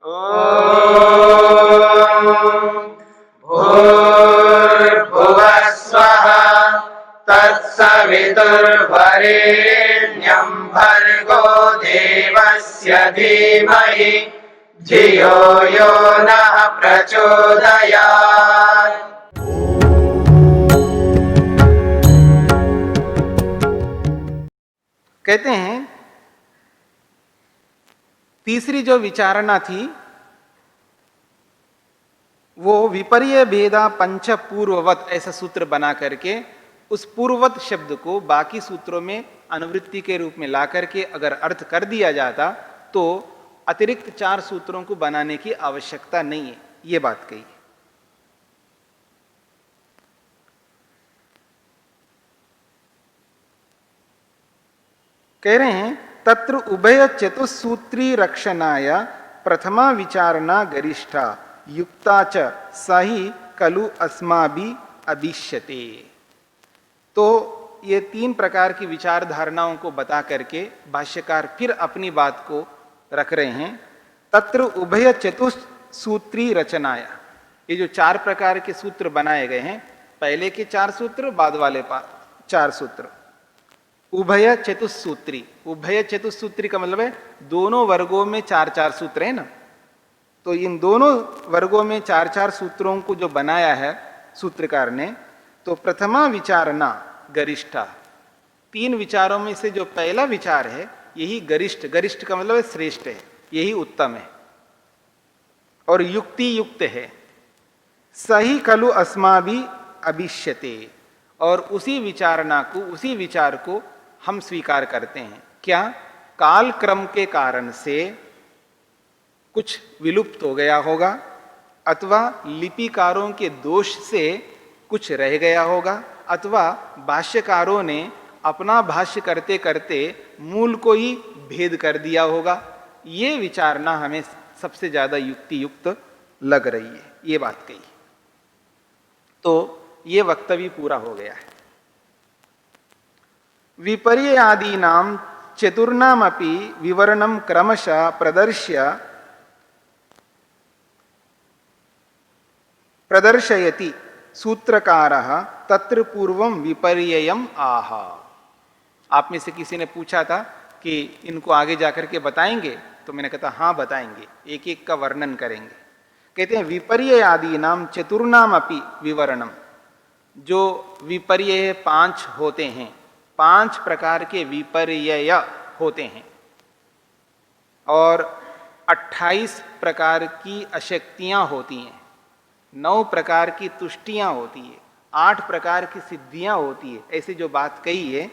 भूर्भुवः स्वः तत्सवितुर्वरेण्यं भर्गो देवस्य धीमहि धियो यो नः प्रचोदयात्। कहते हैं तीसरी जो विचारणा थी वो विपर्य भेदा पंच पूर्ववत ऐसा सूत्र बना करके उस पूर्ववत शब्द को बाकी सूत्रों में अनुवृत्ति के रूप में ला करके अगर अर्थ कर दिया जाता तो अतिरिक्त 4 सूत्रों को बनाने की आवश्यकता नहीं है, ये बात कही। कह रहे हैं तत्र उभय चतुसूत्री रक्षणाय प्रथमा विचारणा गरिष्ठा युक्ता च सही कलु अस्माभि अभिष्यते। तो ये 3 प्रकार की विचार धारणाओं को बता करके भाष्यकार फिर अपनी बात को रख रहे हैं। तत्र उभय चतुसूत्री रचनाया, ये जो 4 प्रकार के सूत्र बनाए गए हैं, पहले के 4 सूत्र बाद वाले 4 सूत्र, उभय चतुसूत्री। उभय चतुसूत्री का मतलब है दोनों वर्गों में 4-4 सूत्र है ना, तो इन दोनों वर्गों में 4-4 सूत्रों को जो बनाया है सूत्रकार ने, तो प्रथमा विचारणा गरिष्ठा, 3 विचारों में से जो पहला विचार है यही गरिष्ठ, गरिष्ठ का मतलब है श्रेष्ठ है, यही उत्तम है और युक्ति युक्त है। सही खलु अस्माभि अभिष्यते, और उसी विचारणा को, उसी विचार को हम स्वीकार करते हैं। क्या? काल क्रम के कारण से कुछ विलुप्त हो गया होगा अथवा लिपिकारों के दोष से कुछ रह गया होगा अथवा भाष्यकारों ने अपना भाष्य करते करते मूल को ही भेद कर दिया होगा। ये विचारना हमें सबसे ज्यादा युक्ति युक्त लग रही है, ये बात कही। तो ये वक्तव्य पूरा हो गया है। विपर्य आदि नाम चतुर्नामपि विवरणम क्रमशः प्रदर्शयति सूत्रकारः तत्र पूर्वम विपर्ययम आह। आप में से किसी ने पूछा था कि इनको आगे जाकर के बताएंगे, तो मैंने कहा हाँ बताएंगे, एक एक का वर्णन करेंगे। कहते हैं विपर्य आदि नाम चतुर्नाम अपि विवरणम, जो विपर्य 5 होते हैं, 5 प्रकार के विपर्यय होते हैं और 28 प्रकार की अशक्तियां होती हैं, 9 प्रकार की तुष्टियां होती है, 8 प्रकार की सिद्धियां होती है। ऐसे जो बात कही है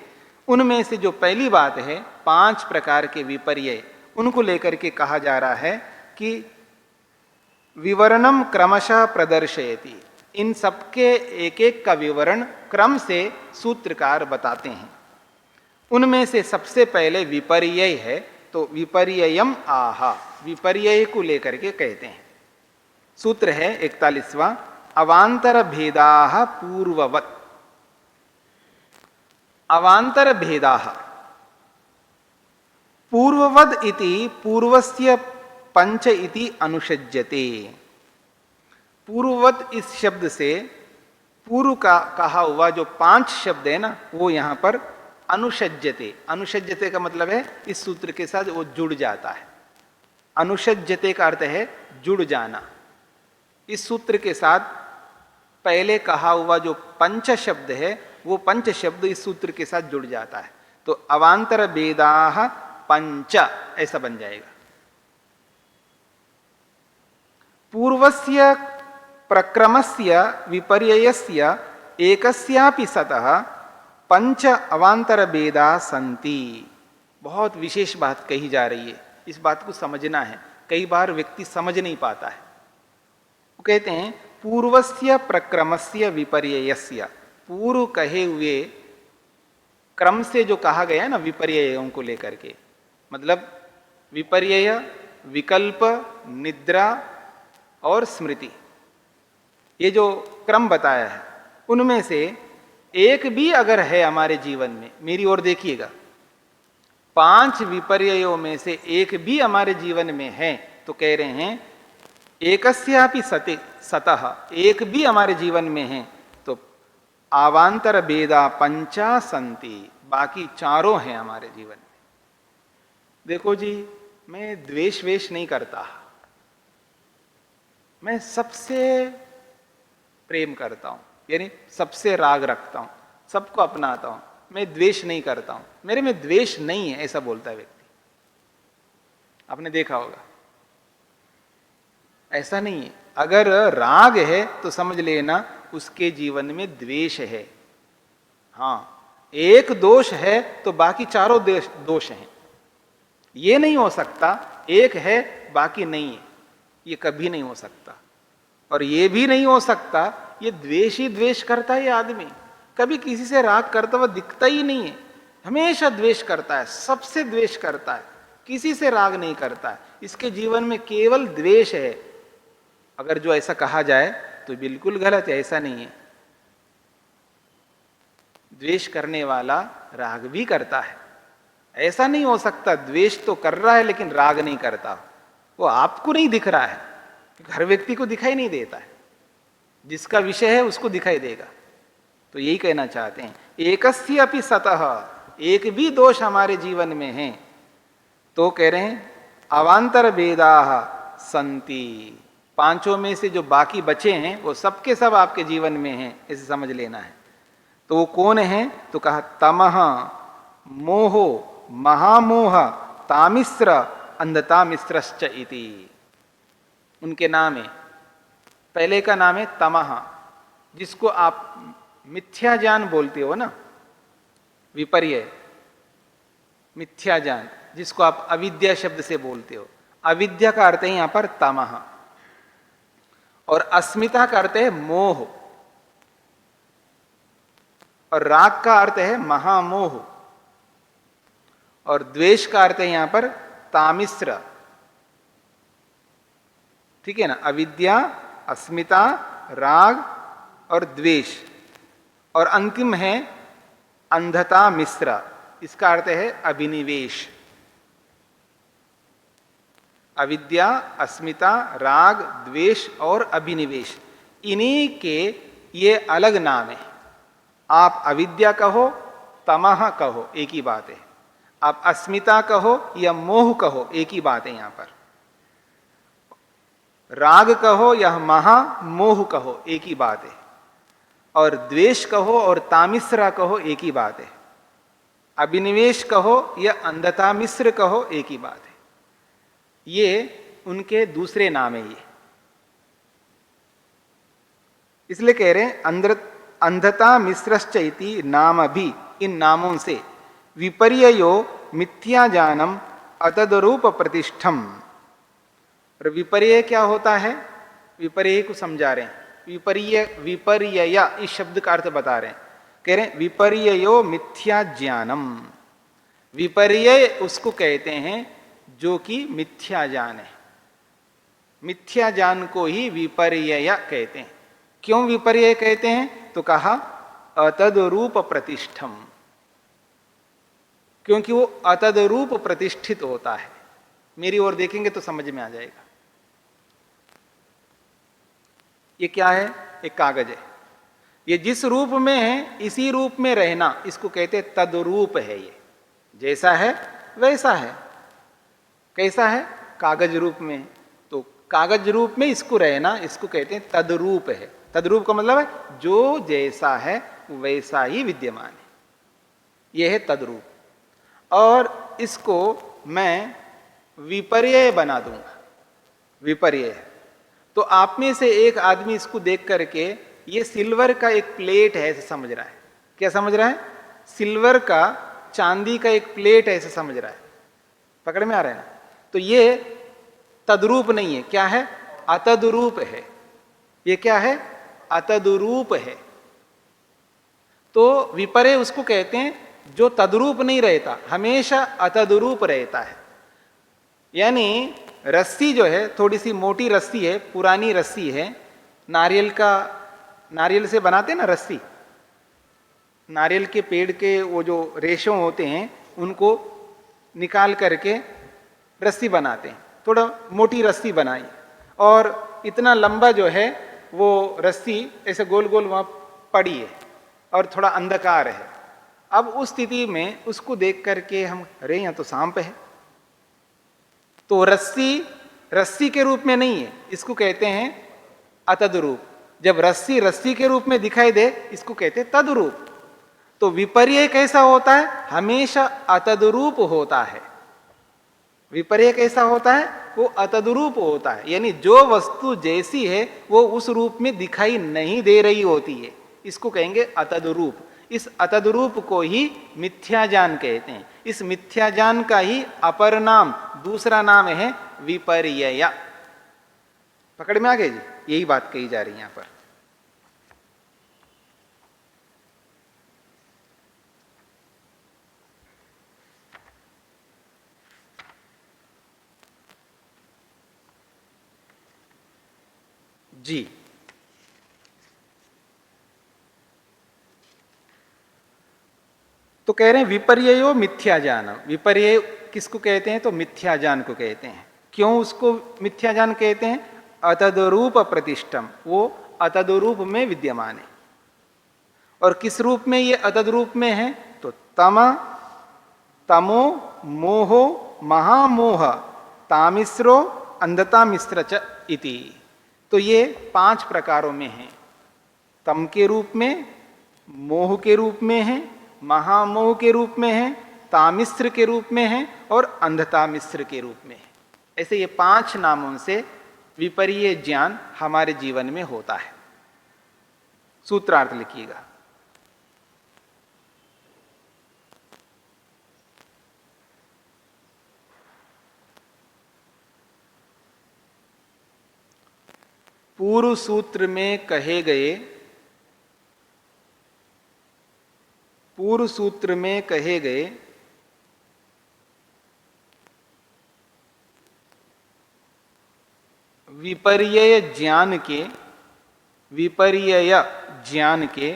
उनमें से जो पहली बात है 5 प्रकार के विपर्यय, उनको लेकर के कहा जा रहा है कि विवरणम क्रमशः प्रदर्शयति। इन सबके एक एक का विवरण क्रम से सूत्रकार बताते हैं। उनमें से सबसे पहले विपर्यय है, तो विपर्ययम आहा, विपर्यय को लेकर के कहते हैं। सूत्र है 41वां, अवांतर भेदाः पूर्ववत्। अवांतर भेदाः पूर्ववद इति पूर्वस्य पंच इति अनुषज्यते। पूर्ववत इस शब्द से पूर्व का कहा हुआ जो 5 शब्द है ना, वो यहां पर अनुषज्यते। अनुषज्यते का मतलब है इस सूत्र के साथ वो जुड़ जाता है। अनुषज्यते का अर्थ है जुड़ जाना। इस सूत्र के साथ पहले कहा हुआ जो पंच शब्द है, वो पंच शब्द इस सूत्र के साथ जुड़ जाता है। तो अवांतर भेदाः पंच ऐसा बन जाएगा। पूर्वस्य प्रक्रमस्य विपर्ययस्य एकस्यापि सतः पंच अवांतर भेदा सन्ति। बहुत विशेष बात कही जा रही है, इस बात को समझना है। कई बार व्यक्ति समझ नहीं पाता है। वो कहते हैं पूर्वस्य प्रक्रमस्य विपर्ययस्य, पूर्व कहे हुए क्रम से जो कहा गया है ना विपर्ययों को लेकर के, मतलब विपर्यय, विकल्प, निद्रा और स्मृति, ये जो क्रम बताया है उनमें से एक भी अगर है हमारे जीवन में, मेरी ओर देखिएगा, 5 विपर्ययों में से एक भी हमारे जीवन में है तो कह रहे हैं एकस्यापि सति सतः, एक भी हमारे जीवन में है तो आवांतर भेदा पंचा संति, बाकी चारों हैं हमारे जीवन में। देखो जी, मैं द्वेष वेश नहीं करता, मैं सबसे प्रेम करता हूं, यानी सबसे राग रखता हूं, सबको अपनाता हूं, मैं द्वेष नहीं करता हूं, मेरे में द्वेष नहीं है, ऐसा बोलता है व्यक्ति। आपने देखा होगा, ऐसा नहीं है। अगर राग है तो समझ लेना उसके जीवन में द्वेष है। हाँ, एक दोष है तो बाकी चारों दोष हैं। ये नहीं हो सकता एक है बाकी नहीं है, ये कभी नहीं हो सकता। और ये भी नहीं हो सकता ये द्वेष ही द्वेष करता है। ये आदमी कभी किसी से राग करता हुआ दिखता ही नहीं है, हमेशा द्वेष करता है, सबसे द्वेष करता है, किसी से राग नहीं करता है। इसके जीवन में केवल द्वेष है। अगर जो ऐसा कहा जाए तो बिल्कुल गलत है, ऐसा नहीं है। द्वेष करने वाला राग भी करता है। ऐसा नहीं हो सकता द्वेष तो कर रहा है लेकिन राग नहीं करता। वो आपको नहीं दिख रहा है, हर व्यक्ति को दिखाई नहीं देता है, जिसका विषय है उसको दिखाई देगा। तो यही कहना चाहते हैं, एकस्य अपि सतः, एक भी दोष हमारे जीवन में है तो कह रहे हैं अवांतर भेदाः संति, पांचों में से जो बाकी बचे हैं वो सबके सब आपके जीवन में हैं, इसे समझ लेना है। तो वो कौन है? तो कहा तमः मोहो महामोह तामिश्र अंधतामिश्रश्च इति, उनके नाम है। पहले का नाम है तमः, जिसको आप मिथ्या ज्ञान बोलते हो ना, विपर्य मिथ्या ज्ञान, जिसको आप अविद्या शब्द से बोलते हो। अविद्या का अर्थ है यहां पर तमः, और अस्मिता का अर्थ है मोह, और राग का अर्थ है महामोह, और द्वेष का अर्थ है यहां पर तामिश्र। ठीक है ना, अविद्या, अस्मिता, राग और द्वेष, और अंतिम है अंधता मिश्र, इसका अर्थ है अभिनिवेश। अविद्या, अस्मिता, राग, द्वेष और अभिनिवेश, इन्हीं के ये अलग नाम है। आप अविद्या कहो, तमः कहो, एक ही बात है। आप अस्मिता कहो या मोह कहो, एक ही बात है। यहां पर राग कहो या महामोह कहो, एक ही बात है। और द्वेष कहो और तामिश्रा कहो, एक ही बात है। अभिनिवेश कहो या अंधता मिश्र कहो, एक ही बात है। ये उनके दूसरे नाम है। ये इसलिए कह रहे हैं अंधता मिश्रश्च इति नाम भी, इन नामों से विपर्ययो मिथ्या जानम अतदरूप प्रतिष्ठम। और विपर्य क्या होता है? विपर्य को समझा रहे हैं। विपर्यय इस शब्द का अर्थ बता रहे हैं। कह रहे हैं विपर्ययो मिथ्या ज्ञानम। विपर्य उसको कहते हैं जो कि मिथ्या ज्ञान है। मिथ्या ज्ञान को ही विपर्यय कहते हैं। क्यों विपर्यय कहते हैं? तो कहा अतदरूप प्रतिष्ठम, क्योंकि वो अतदरूप प्रतिष्ठित होता है। मेरी ओर देखेंगे तो समझ में आ जाएगा। ये क्या है? एक कागज है। ये जिस रूप में है इसी रूप में रहना, इसको कहते तदरूप है। ये जैसा है वैसा है। कैसा है? कागज रूप में। तो कागज रूप में इसको रहना, इसको कहते हैं तदरूप है। तदरूप का मतलब है जो जैसा है वैसा ही विद्यमान है, यह है तदरूप। और इसको मैं विपर्यय बना दूंगा। विपर्यय है तो आप में से एक आदमी इसको देख करके ये सिल्वर का एक प्लेट है ऐसे समझ रहा है। क्या समझ रहा है? सिल्वर का, चांदी का एक प्लेट है ऐसे समझ रहा है। पकड़ में आ रहा है ना? तो ये तद्रूप नहीं है। क्या है? अतद्रूप है। ये क्या है? अतद्रूप है। तो विपर्य उसको कहते हैं जो तद्रूप नहीं रहता, हमेशा अतद्रूप रहता है। यानी रस्सी जो है, थोड़ी सी मोटी रस्सी है, पुरानी रस्सी है, नारियल से बनाते हैं ना रस्सी। नारियल के पेड़ के वो जो रेशों होते हैं उनको निकाल करके रस्सी बनाते हैं। थोड़ा मोटी रस्सी बनाई और इतना लंबा जो है वो रस्सी ऐसे गोल गोल वहाँ पड़ी है और थोड़ा अंधकार है। अब उस स्थिति में उसको देख करके हम, अरे यहाँ तो सांप है, तो रस्सी रस्सी के रूप में नहीं है, इसको कहते हैं अतद्रूप। जब रस्सी रस्सी के रूप में दिखाई दे इसको कहते हैं तद्रूप। तो विपर्य कैसा होता है? हमेशा अतद्रूप होता है। विपर्य कैसा होता है? वो अतद्रूप होता है, यानी जो वस्तु जैसी है वो उस रूप में दिखाई नहीं दे रही होती है, इसको कहेंगे अतद्रूप। इस अतद्रूप को ही मिथ्याज्ञान कहते हैं। इस मिथ्याज्ञान का ही अपर नाम, दूसरा नाम है विपर्यय। पकड़ में आ गए जी? यही बात कही जा रही है यहां पर। जी, तो कह रहे हैं विपर्ययो मिथ्याज्ञान। विपर्य किसको कहते हैं? तो मिथ्याज्ञान को कहते हैं। क्यों उसको मिथ्याज्ञान कहते हैं? अतद्रूप प्रतिष्ठम, वो अतद्रूप में विद्यमान है। और किस रूप में ये अतद्रूप में है? तो तम, तमो, मोहो, महामोह, तामिश्रो, अंधता मिश्र च इति। तो ये 5 प्रकारों में है। तम के रूप में, मोह के रूप में है, महामोह के रूप में है, तामिश्र के रूप में है और अंधता मिश्र के रूप में है। ऐसे ये 5 नामों से विपर्य ज्ञान हमारे जीवन में होता है। सूत्रार्थ लिखिएगा। पूर्व सूत्र में कहे गए, पूर्व सूत्र में कहे गए विपर्यय ज्ञान के, विपर्यय ज्ञान के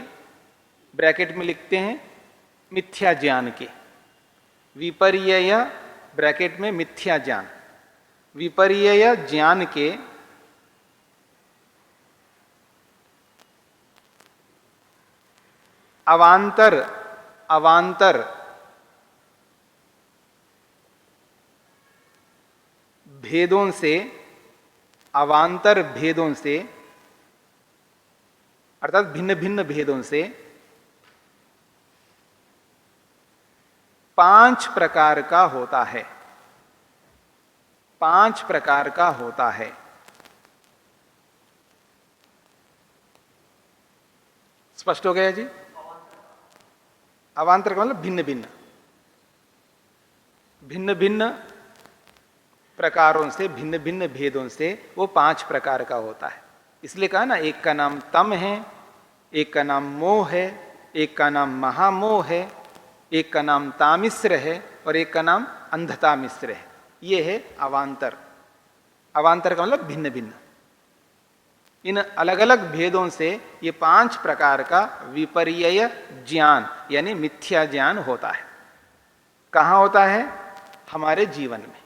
ब्रैकेट में लिखते हैं मिथ्या ज्ञान के। विपर्यय ब्रैकेट में मिथ्या ज्ञान, विपर्यय ज्ञान के अवांतर, अवांतर भेदों से, अवांतर भेदों से अर्थात भिन्न भिन्न भेदों से 5 प्रकार का होता है। 5 प्रकार का होता है। स्पष्ट हो गया जी? अवांतर का मतलब भिन्न भिन्न, भिन्न भिन्न प्रकारों से, भिन्न भिन्न भेदों से वो 5 प्रकार का होता है। इसलिए कहा ना, एक का नाम तम है, एक का नाम मोह है, एक का नाम महामोह है, एक का नाम तामिश्र है और एक का नाम अंधता मिश्र है। ये है अवांतर। अवांतर का मतलब भिन्न भिन्न। इन अलग अलग भेदों से ये 5 प्रकार का विपर्यय ज्ञान यानी मिथ्या ज्ञान होता है। कहाँ होता है? हमारे जीवन में।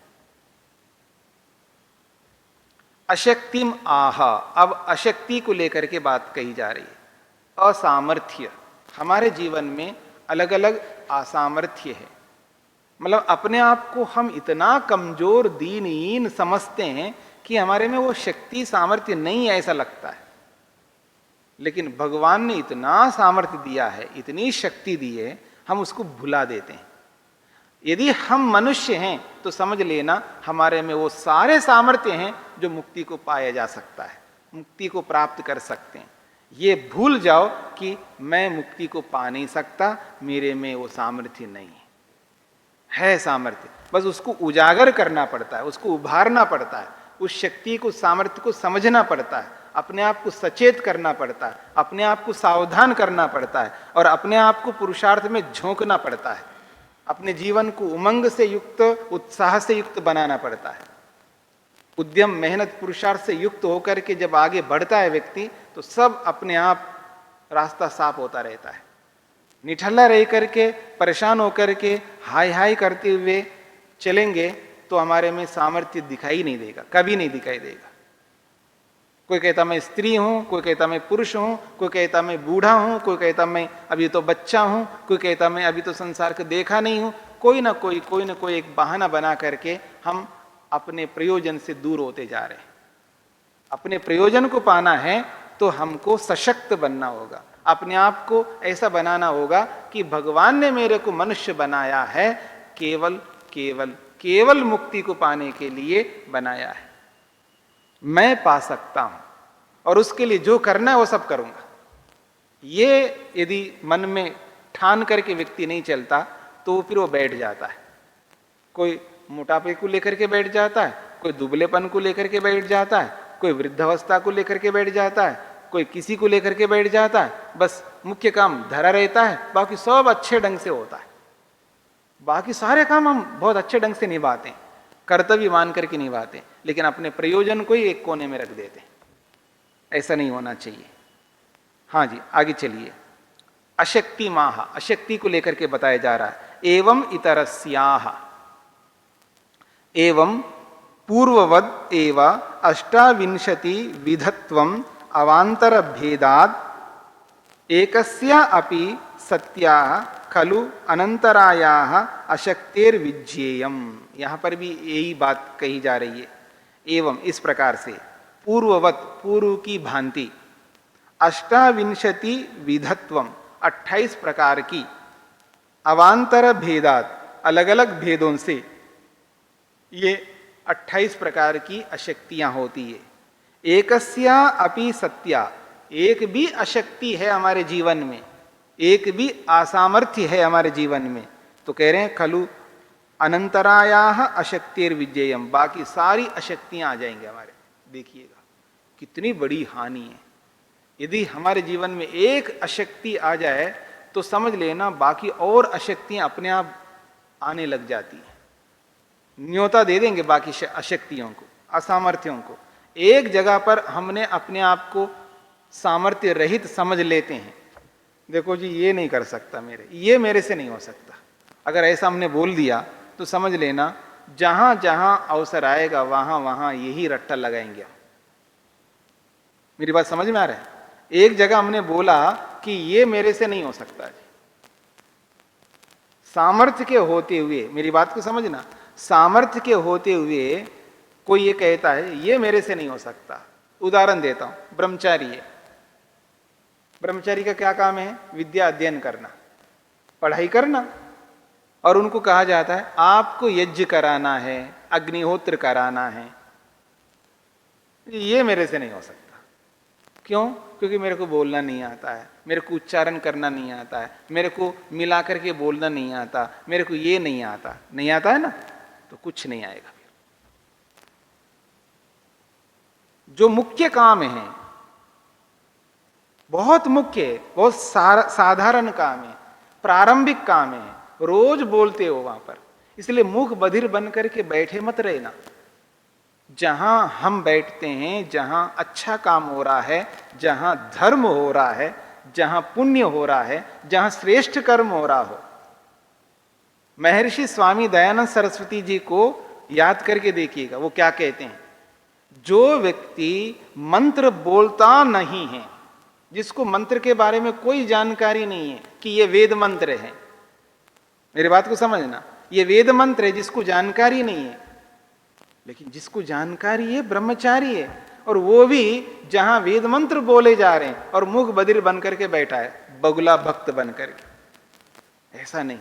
अशक्तिम आह, अब अशक्ति को लेकर के बात कही जा रही है। असामर्थ्य, हमारे जीवन में अलग अलग असामर्थ्य है। मतलब अपने आप को हम इतना कमजोर, दीनहीन समझते हैं कि हमारे में वो शक्ति, सामर्थ्य नहीं है, ऐसा लगता है। लेकिन भगवान ने इतना सामर्थ्य दिया है, इतनी शक्ति दी है, हम उसको भुला देते हैं। यदि हम मनुष्य हैं तो समझ लेना हमारे में वो सारे सामर्थ्य हैं जो मुक्ति को पाया जा सकता है, मुक्ति को प्राप्त कर सकते हैं। ये भूल जाओ कि मैं मुक्ति को पा नहीं सकता, मेरे में वो सामर्थ्य नहीं है सामर्थ्य, बस उसको उजागर करना पड़ता है, उसको उभारना पड़ता है, उस शक्ति को, सामर्थ्य को समझना पड़ता है, अपने आप को सचेत करना पड़ता है, अपने आप को सावधान करना पड़ता है और अपने आप को पुरुषार्थ में झोंकना पड़ता है। अपने जीवन को उमंग से युक्त, उत्साह से युक्त बनाना पड़ता है। उद्यम, मेहनत, पुरुषार्थ से युक्त होकर के जब आगे बढ़ता है व्यक्ति तो सब अपने आप रास्ता साफ होता रहता है। निठल्ला रह करके, परेशान होकर के, हाय हाय करते हुए चलेंगे तो हमारे में सामर्थ्य दिखाई नहीं देगा, कभी नहीं दिखाई देगा। कोई कहता मैं स्त्री हूं, कोई कहता मैं पुरुष हूं, कोई कहता मैं बूढ़ा हूं, कोई कहता मैं अभी तो बच्चा हूं, कोई कहता मैं अभी तो संसार को देखा नहीं हूं। कोई ना कोई एक बहाना बना करके हम अपने प्रयोजन से दूर होते जा रहे हैं। अपने प्रयोजन को पाना है तो हमको सशक्त बनना होगा, अपने आप को ऐसा बनाना होगा कि भगवान ने मेरे को मनुष्य बनाया है केवल केवल केवल मुक्ति को पाने के लिए बनाया है। मैं पा सकता हूं और उसके लिए जो करना है वो सब करूंगा। ये यदि मन में ठान करके व्यक्ति नहीं चलता तो फिर वो बैठ जाता है। कोई मोटापे को लेकर के बैठ जाता है, कोई दुबलेपन को लेकर के बैठ जाता है, कोई वृद्धावस्था को लेकर के बैठ जाता है, कोई किसी को लेकर के बैठ जाता है। बस मुख्य काम धरा रहता है, बाकी सब अच्छे ढंग से होता है। बाकी सारे काम हम बहुत अच्छे ढंग से निभाते हैं, कर्तव्य मान करके निभाते हैं, लेकिन अपने प्रयोजन को ही एक कोने में रख देते हैं। ऐसा नहीं होना चाहिए। हाँ जी, आगे चलिए। अशक्ति माह, अशक्ति को लेकर के बताया जा रहा है। एवं इतरस्याह, एवं पूर्ववद एव अष्टाविंशति विधत्वम अवांतर भेदाद एकस्या अपि सत्या खलु अनंतराया अशक्तेर विज्ञेयम। यहां पर भी यही बात कही जा रही है। एवं इस प्रकार से, पूर्ववत पूर्व की भांति, अष्टाविंशति विधत्वम 28 प्रकार की, अवांतर भेदात अलग अलग भेदों से ये 28 प्रकार की अशक्तियां होती है। एकस्या अपि सत्या, एक भी अशक्ति है हमारे जीवन में, एक भी असामर्थ्य है हमारे जीवन में, तो कह रहे हैं खलु अनंतराया अशक्तिर विज्ञेयम, बाकी सारी अशक्तियां आ जाएंगे हमारे। देखिएगा कितनी बड़ी हानि है। यदि हमारे जीवन में एक अशक्ति आ जाए तो समझ लेना बाकी और अशक्तियां अपने आप आने लग जाती हैं, न्योता दे देंगे बाकी अशक्तियों को, असामर्थ्यों को। एक जगह पर हमने अपने आप को सामर्थ्य रहित समझ लेते हैं, देखो जी ये नहीं कर सकता, ये मेरे से नहीं हो सकता। अगर ऐसा हमने बोल दिया तो समझ लेना जहां जहां अवसर आएगा वहां वहां यही रट्टा लगाएंगे। मेरी बात समझ में आ रहा है? एक जगह हमने बोला कि ये मेरे से नहीं हो सकता, सामर्थ्य के होते हुए, मेरी बात को समझना, सामर्थ्य के होते हुए कोई ये कहता है ये मेरे से नहीं हो सकता। उदाहरण देता हूं, ब्रह्मचारी है, ब्रह्मचारी का क्या काम है? विद्या अध्ययन करना, पढ़ाई करना, और उनको कहा जाता है आपको यज्ञ कराना है, अग्निहोत्र कराना है। ये मेरे से नहीं हो सकता। क्यों? क्योंकि मेरे को बोलना नहीं आता है, मेरे को उच्चारण करना नहीं आता है, मेरे को मिला करके बोलना नहीं आता, मेरे को ये नहीं आता। नहीं आता है ना, तो कुछ नहीं आएगा। जो मुख्य काम है, बहुत मुख्य है, बहुत साधारण काम है, प्रारंभिक काम है, रोज बोलते हो वहां पर, इसलिए मुख बधिर बन करके बैठे मत रहना। जहां हम बैठते हैं, जहां अच्छा काम हो रहा है, जहां धर्म हो रहा है, जहां पुण्य हो रहा है, जहां श्रेष्ठ कर्म हो रहा हो। महर्षि स्वामी दयानंद सरस्वती जी को याद करके देखिएगा, वो क्या कहते हैं। जो व्यक्ति मंत्र बोलता नहीं है, जिसको मंत्र के बारे में कोई जानकारी नहीं है कि ये वेद मंत्र है, मेरी बात को समझना, ये वेद मंत्र है, जिसको जानकारी नहीं है, लेकिन जिसको जानकारी है ब्रह्मचारी है, और वो भी जहां वेद मंत्र बोले जा रहे हैं और मुख बधिर बन करके बैठा है, बगुला भक्त बन करके। ऐसा नहीं,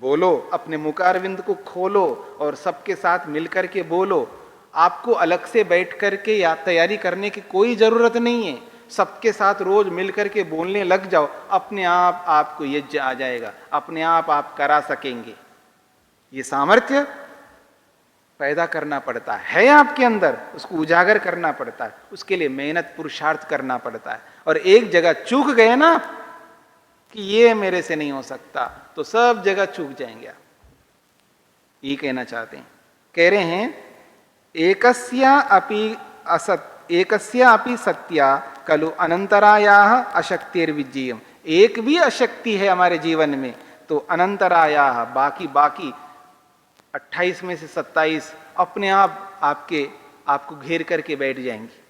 बोलो, अपने मुखारविंद को खोलो और सबके साथ मिलकर के बोलो। आपको अलग से बैठ करके या तैयारी करने की कोई जरूरत नहीं है, सबके साथ रोज मिलकर के बोलने लग जाओ, अपने आप आपको यज्ञ आ जाएगा, अपने आप करा सकेंगे। ये सामर्थ्य पैदा करना पड़ता है आपके अंदर, उसको उजागर करना पड़ता है, उसके लिए मेहनत पुरुषार्थ करना पड़ता है। और एक जगह चूक गए ना कि ये मेरे से नहीं हो सकता, तो सब जगह चूक जाएंगे आप। ये कहना चाहते हैं, कह रहे हैं एकस्या अपि सत्या खलु अनंतराया अशक्तिर विज्ञेयम। एक भी अशक्ति है हमारे जीवन में तो अनंतराया, बाकी 28 में से 27 अपने आप आपको घेर करके बैठ जाएंगी।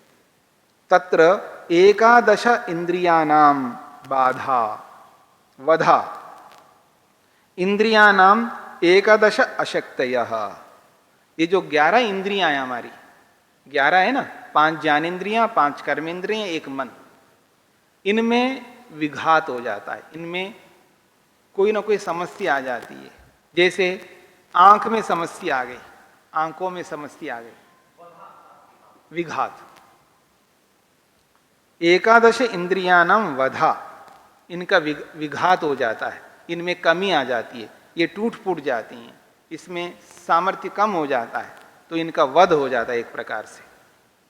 तत्र एकादश इंद्रियानाम बाधा वधा इंद्रियानाम एकादश अशक्तयः। ये जो 11 इंद्रियां हैं हमारी, 11 है ना, 5 ज्ञानेन्द्रियां, 5 कर्मेंद्रियां, 1 मन, इनमें विघात हो जाता है, इनमें कोई ना कोई समस्या आ जाती है। जैसे आंख में समस्या आ गई, आंखों में समस्या आ गई, विघात। एकादश इंद्रियानाम वधा, इनका विघात हो जाता है, इनमें कमी आ जाती है, ये टूट फूट जाती हैं, इसमें सामर्थ्य कम हो जाता है, तो इनका वध हो जाता है एक प्रकार से,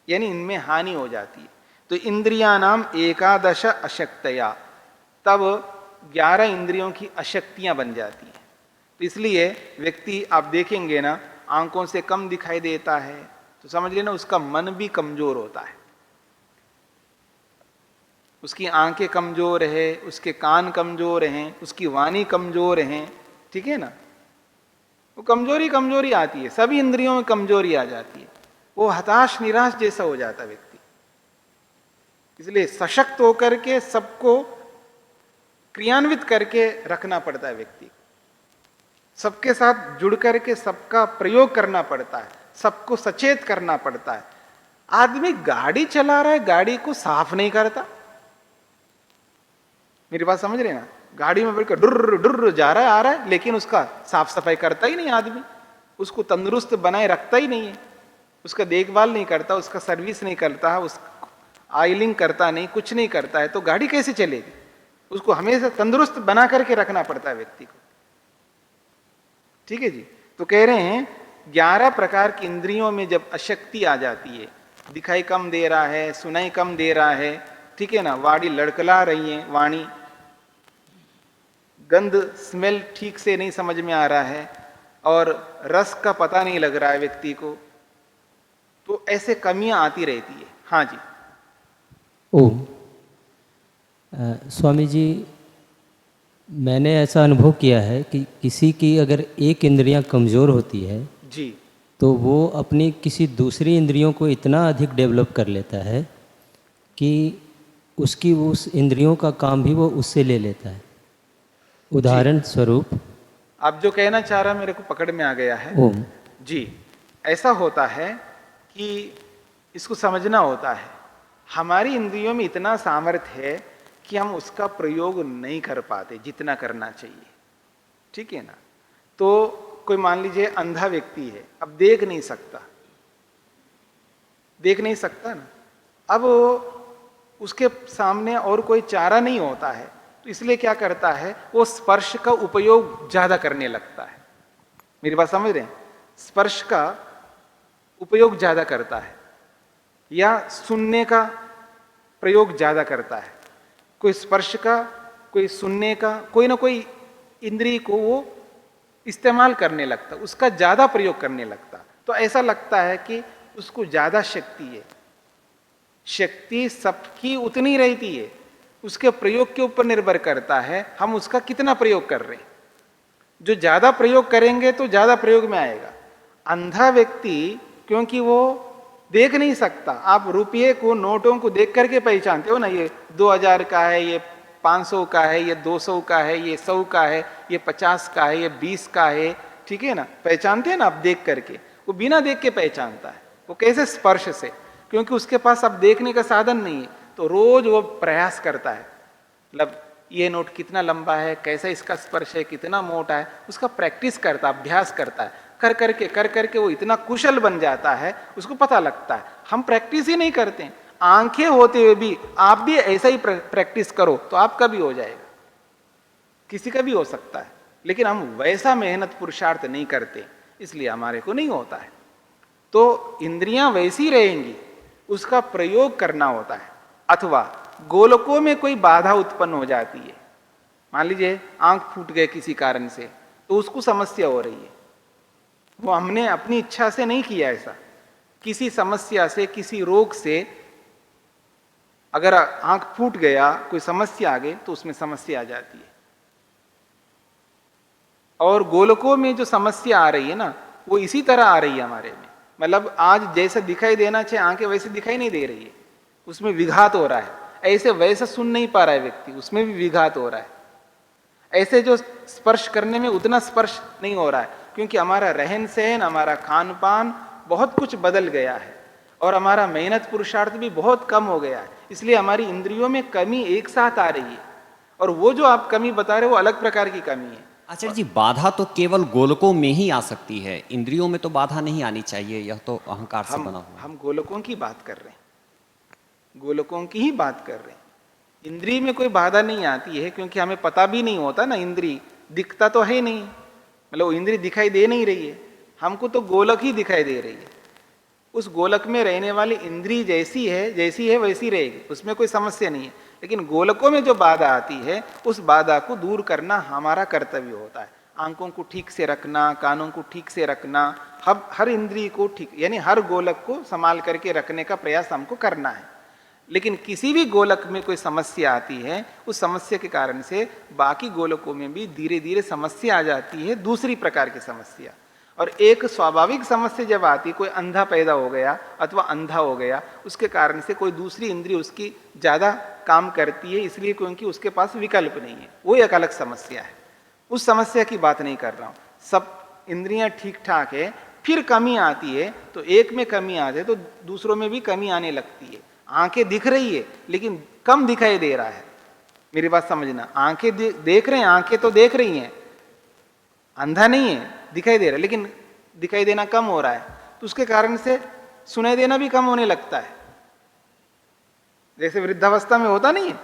यानी इनमें हानि हो जाती है। तो इंद्रियानाम एकादश अशक्तया, तब 11 इंद्रियों की अशक्तियां बन जाती हैं। तो इसलिए व्यक्ति आप देखेंगे ना, आंखों से कम दिखाई देता है, तो समझ लेना उसका मन भी कमजोर होता है, उसकी आंखें कमजोर है, उसके कान कमजोर हैं, उसकी वाणी कमजोर हैं, ठीक है ना, वो कमजोरी आती है, सभी इंद्रियों में कमजोरी आ जाती है, वो हताश निराश जैसा हो जाता है व्यक्ति। इसलिए सशक्त होकर के सबको क्रियान्वित करके रखना पड़ता है व्यक्ति को, सबके साथ जुड़ करके सबका प्रयोग करना पड़ता है, सबको सचेत करना पड़ता है। आदमी गाड़ी चला रहा है, गाड़ी को साफ नहीं करता, मेरी बात समझ रहे ना, गाड़ी में बैठकर डुर्र डुर्र जा रहा है आ रहा है, लेकिन उसका साफ सफाई करता ही नहीं आदमी, उसको तंदुरुस्त बनाए रखता ही नहीं है, उसका देखभाल नहीं करता, उसका सर्विस नहीं करता, उस ऑयलिंग करता नहीं, कुछ नहीं करता है, तो गाड़ी कैसे चलेगी? उसको हमेशा तंदुरुस्त बना करके रखना पड़ता है व्यक्ति को, ठीक है जी। तो कह रहे हैं 11 प्रकार की इंद्रियों में जब अशक्ति आ जाती है, दिखाई कम दे रहा है, सुनाई कम दे रहा है, ठीक है ना, वाणी लड़खड़ा रही है, वाणी गंध स्मेल ठीक से नहीं समझ में आ रहा है, और रस का पता नहीं लग रहा है व्यक्ति को, तो ऐसे कमियां आती रहती है। हाँ जी। ओम। स्वामी जी, मैंने ऐसा अनुभव किया है कि किसी की अगर एक इंद्रियां कमज़ोर होती है जी, तो वो अपनी किसी दूसरी इंद्रियों को इतना अधिक डेवलप कर लेता है कि उसकी उस इंद्रियों का काम भी वो उससे ले लेता है। उदाहरण स्वरूप, आप जो कहना चाह रहा मेरे को पकड़ में आ गया है। ओम जी, ऐसा होता है कि इसको समझना होता है, हमारी इंद्रियों में इतना सामर्थ्य है कि हम उसका प्रयोग नहीं कर पाते जितना करना चाहिए, ठीक है ना। तो कोई मान लीजिए अंधा व्यक्ति है, अब देख नहीं सकता ना, अब उसके सामने और कोई चारा नहीं होता है, तो इसलिए क्या करता है, वो स्पर्श का उपयोग ज्यादा करने लगता है। मेरी बात समझ रहे हैं? स्पर्श का उपयोग ज्यादा करता है, या सुनने का प्रयोग ज्यादा करता है। कोई स्पर्श का, कोई सुनने का, कोई ना कोई इंद्रिय को वो इस्तेमाल करने लगता, उसका ज्यादा प्रयोग करने लगता, तो ऐसा लगता है कि उसको ज्यादा शक्ति है। शक्ति सबकी उतनी रहती है, उसके प्रयोग के ऊपर निर्भर करता है हम उसका कितना प्रयोग कर रहे हैं। जो ज्यादा प्रयोग करेंगे तो ज्यादा प्रयोग में आएगा। अंधा व्यक्ति, क्योंकि वो देख नहीं सकता, आप रुपये को, नोटों को देख करके पहचानते हो ना, ये 2000 का है, ये 500 का है, ये 200 का है, ये 100 का है, ये 50 का है, ये 20 का है, ठीक है ना, पहचानते हैं ना आप देख करके। वो बिना देख के पहचानता है। वो कैसे? स्पर्श से, क्योंकि उसके पास अब देखने का साधन नहीं है, तो रोज वो प्रयास करता है, मतलब ये नोट कितना लंबा है, कैसा इसका स्पर्श है, कितना मोटा है, उसका प्रैक्टिस करता, अभ्यास करता है, कर करके वो इतना कुशल बन जाता है, उसको पता लगता है। हम प्रैक्टिस ही नहीं करते हैं। आंखें होते हुए भी आप भी ऐसा ही प्रैक्टिस करो तो आपका भी हो जाएगा, किसी का भी हो सकता है, लेकिन हम वैसा मेहनत पुरुषार्थ नहीं करते, इसलिए हमारे को नहीं होता है। तो इंद्रियां वैसी रहेंगी, उसका प्रयोग करना होता है। अथवा गोलकों में कोई बाधा उत्पन्न हो जाती है, मान लीजिए आंख फूट गए किसी कारण से, तो उसको समस्या हो रही है, वो हमने अपनी इच्छा से नहीं किया, ऐसा किसी समस्या से, किसी रोग से अगर आंख फूट गया, कोई समस्या आ गई, तो उसमें समस्या आ जाती है। और गोलकों में जो समस्या आ रही है ना, वो इसी तरह आ रही है हमारे में। मतलब आज जैसा दिखाई देना चाहिए आंखें वैसे दिखाई नहीं दे रही है, उसमें विघात हो रहा है। ऐसे वैसा सुन नहीं पा रहा है व्यक्ति, उसमें भी विघात हो रहा है। ऐसे जो स्पर्श करने में उतना स्पर्श नहीं हो रहा है, क्योंकि हमारा रहन सहन, हमारा खान पान बहुत कुछ बदल गया है और हमारा मेहनत पुरुषार्थ भी बहुत कम हो गया है। इसलिए हमारी इंद्रियों में कमी एक साथ आ रही है, और वो जो आप कमी बता रहे हो वो अलग प्रकार की कमी है। आचार्य जी, बाधा तो केवल गोलकों में ही आ सकती है, इंद्रियों में तो बाधा नहीं आनी चाहिए, यह तो अहंकार से बना हुआ है। हम गोलकों की बात कर रहे हैं, गोलकों की ही बात कर रहे हैं। इंद्रिय में कोई बाधा नहीं आती है, क्योंकि हमें पता भी नहीं होता ना, इंद्रिय दिखता तो है नहीं, मतलब इंद्रिय दिखाई दे नहीं रही है, हमको तो गोलक ही दिखाई दे रही है। उस गोलक में रहने वाली इंद्रिय जैसी है वैसी रहेगी, उसमें कोई समस्या नहीं है। लेकिन गोलकों में जो बाधा आती है, उस बाधा को दूर करना हमारा कर्तव्य होता है। आंखों को ठीक से रखना, कानों को ठीक से रखना, हर इंद्रिय को ठीक, यानी हर गोलक को संभाल करके रखने का प्रयास हमको करना है। लेकिन किसी भी गोलक में कोई समस्या आती है, उस समस्या के कारण से बाकी गोलकों में भी धीरे धीरे समस्या आ जाती है, दूसरी प्रकार की समस्या। और एक स्वाभाविक समस्या जब आती, कोई अंधा पैदा हो गया अथवा अंधा हो गया, उसके कारण से कोई दूसरी इंद्रिय उसकी ज़्यादा काम करती है, इसलिए क्योंकि उसके पास विकल्प नहीं है, वो एक अलग समस्या है। उस समस्या की बात नहीं कर रहा हूँ। सब इंद्रियां ठीक ठाक है, फिर कमी आती है, तो एक में कमी आती है तो दूसरों में भी कमी आने लगती है। आंखें दिख रही है लेकिन कम दिखाई दे रहा है, मेरी बात समझना। आंखें देख रहे हैं, आंखें तो देख रही हैं, अंधा नहीं है, दिखाई दे रहा है, लेकिन दिखाई देना कम हो रहा है, तो उसके कारण से सुनाई देना भी कम होने लगता है। जैसे वृद्धावस्था में होता नहीं है,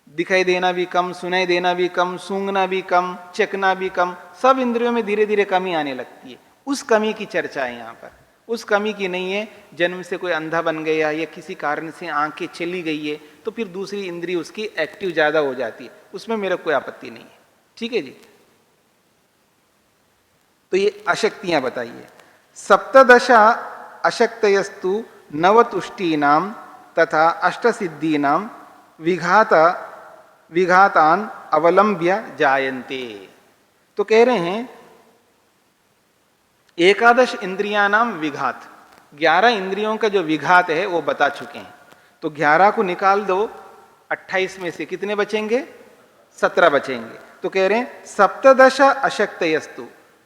दिखाई देना भी कम, सुनाई देना भी कम, सूंघना भी कम, चखना भी कम, सब इंद्रियों में धीरे धीरे कमी आने लगती है। उस कमी की चर्चा है यहाँ पर, उस कमी की नहीं है। जन्म से कोई अंधा बन गया या किसी कारण से आंखें चली गई है, तो फिर दूसरी इंद्रिय उसकी एक्टिव ज्यादा हो जाती है, उसमें मेरा कोई आपत्ति नहीं है। ठीक है जी। तो ये अशक्तियां बताइए। सप्तदशा अशक्तयस्तु नवतुष्टीनाम तथा अष्टसिद्धीनाम विघातान अवलंब्य जायन्ते। तो कह रहे हैं एकादश इंद्रियानाम विघात, 11 इंद्रियों का जो विघात है वो बता चुके हैं। तो 11 को निकाल दो, 28 में से कितने बचेंगे? 17 बचेंगे। तो कह रहे हैं सप्तदश अशक्तयस्तु,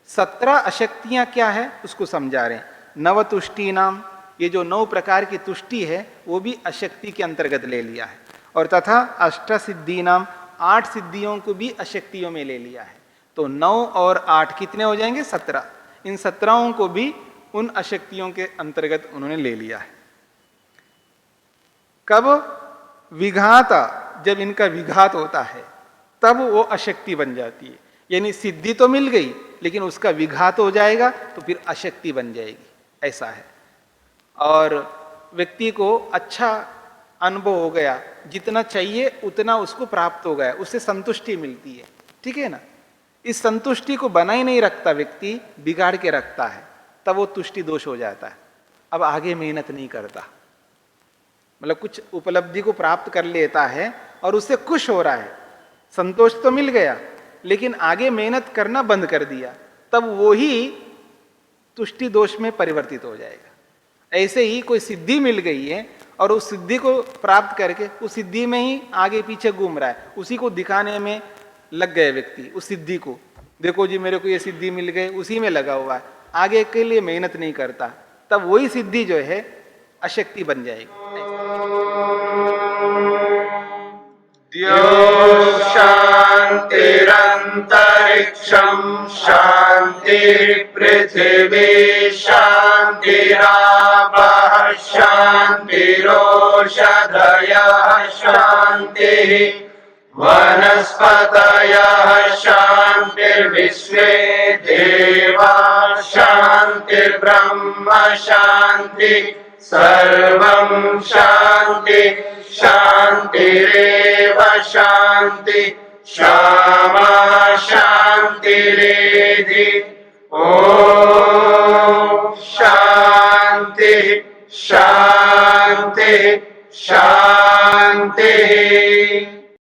17 अशक्तियां क्या है उसको समझा रहे हैं। नवतुष्टि नाम, ये जो 9 प्रकार की तुष्टि है वो भी अशक्ति के अंतर्गत ले लिया है। और तथा अष्ट सिद्धि नाम, 8 सिद्धियों को भी अशक्तियों में ले लिया है। तो 9 और 8 कितने हो जाएंगे? 17। इन 17 को भी उन अशक्तियों के अंतर्गत उन्होंने ले लिया है। कब? विघाता, जब इनका विघात होता है तब वो अशक्ति बन जाती है। यानी सिद्धि तो मिल गई लेकिन उसका विघात हो जाएगा तो फिर अशक्ति बन जाएगी, ऐसा है। और व्यक्ति को अच्छा अनुभव हो गया, जितना चाहिए उतना उसको प्राप्त हो गया, उससे संतुष्टि मिलती है। ठीक है ना? इस संतुष्टि को बनाए नहीं रखता व्यक्ति, बिगाड़ के रखता है, तब वो तुष्टि दोष हो जाता है। अब आगे मेहनत नहीं करता, मतलब कुछ उपलब्धि को प्राप्त कर लेता है और उससे खुश हो रहा है, संतोष तो मिल गया लेकिन आगे मेहनत करना बंद कर दिया, तब वो ही तुष्टि दोष में परिवर्तित हो जाएगा। ऐसे ही कोई सिद्धि मिल गई है और उस सिद्धि को प्राप्त करके उस सिद्धि में ही आगे पीछे घूम रहा है, उसी को दिखाने में लग गए व्यक्ति। उस सिद्धि को देखो जी मेरे को ये सिद्धि मिल गई, उसी में लगा हुआ है, आगे के लिए मेहनत नहीं करता, तब वही सिद्धि जो है अशक्ति बन जाएगी। शांतिरंतरिक्षं शांति पृथिवी शांतिरापः शांतिरोषधयः शांतिः वनस्पतयः शांतिर्विश्वे देवाः शांतिर्ब्रह्म शांति सर्वं शांति शांतिरेव शांति क्षमा शांतिरेधि